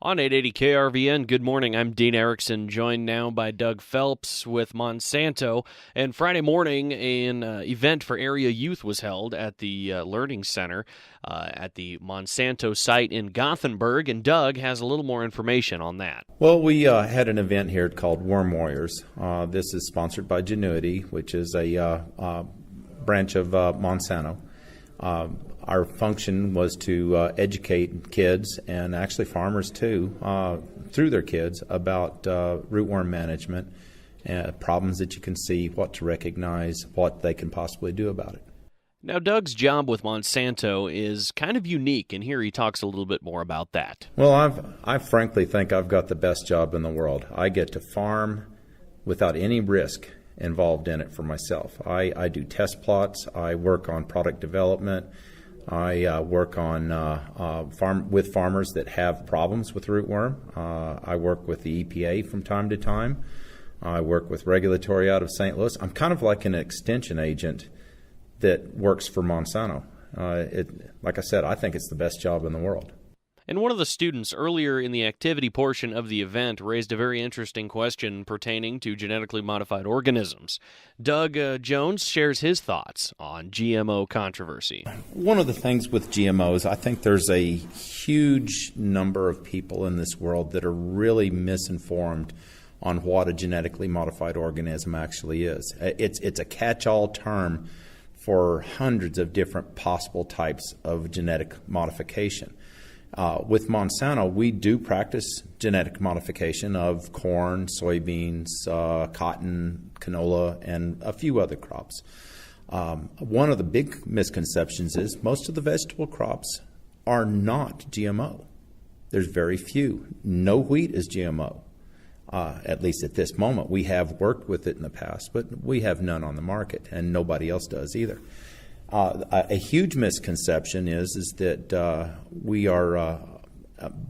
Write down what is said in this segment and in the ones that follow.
On 880 KRVN, good morning. I'm Dean Erickson, joined now by Doug Phelps with Monsanto. And Friday morning, an event for area youth was held at the Learning Center at the Monsanto site in Gothenburg. And Doug has a little more information on that. Well, we had an event here called Worm Warriors. This is sponsored by Genuity, which is a branch of Monsanto. Our function was to educate kids and actually farmers too, through their kids, about rootworm management, problems that you can see, what to recognize, what they can possibly do about it. Now, Doug's job with Monsanto is kind of unique, and here he talks a little bit more about that. Well, I frankly think I've got the best job in the world. I get to farm without any risk involved in it for myself. I do test plots. I work on product development. I work on with farmers that have problems with rootworm. I work with the EPA from time to time. I work with regulatory out of St. Louis. I'm kind of like an extension agent that works for Monsanto. Like I said, I think it's the best job in the world. And one of the students earlier in the activity portion of the event raised a very interesting question pertaining to genetically modified organisms. Doug Jones shares his thoughts on GMO controversy. One of the things with GMOs, I think there's a huge number of people in this world that are really misinformed on what a genetically modified organism actually is. It's a catch-all term for hundreds of different possible types of genetic modification. With Monsanto, we do practice genetic modification of corn, soybeans, cotton, canola, and a few other crops. One of the big misconceptions is most of the vegetable crops are not GMO. There's very few. No wheat is GMO, at least at this moment. We have worked with it in the past, but we have none on the market, and nobody else does either. A huge misconception is that we are,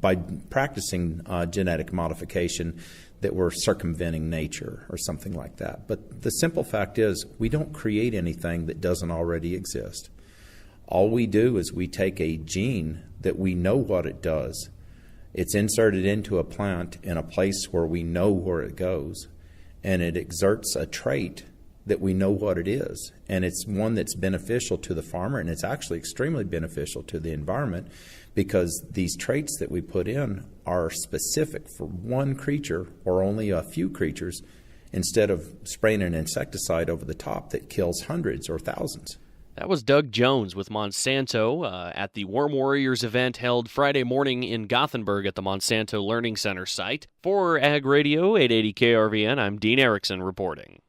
by practicing genetic modification, that we're circumventing nature or something like that. But the simple fact is we don't create anything that doesn't already exist. All we do is we take a gene that we know what it does. It's inserted into a plant in a place where we know where it goes, and it exerts a trait that we know what it is, and it's one that's beneficial to the farmer, and it's actually extremely beneficial to the environment because these traits that we put in are specific for one creature or only a few creatures instead of spraying an insecticide over the top that kills hundreds or thousands. That was Doug Jones with Monsanto at the Worm Warriors event held Friday morning in Gothenburg at the Monsanto Learning Center site. For Ag Radio 880 KRVN, I'm Dean Erickson reporting.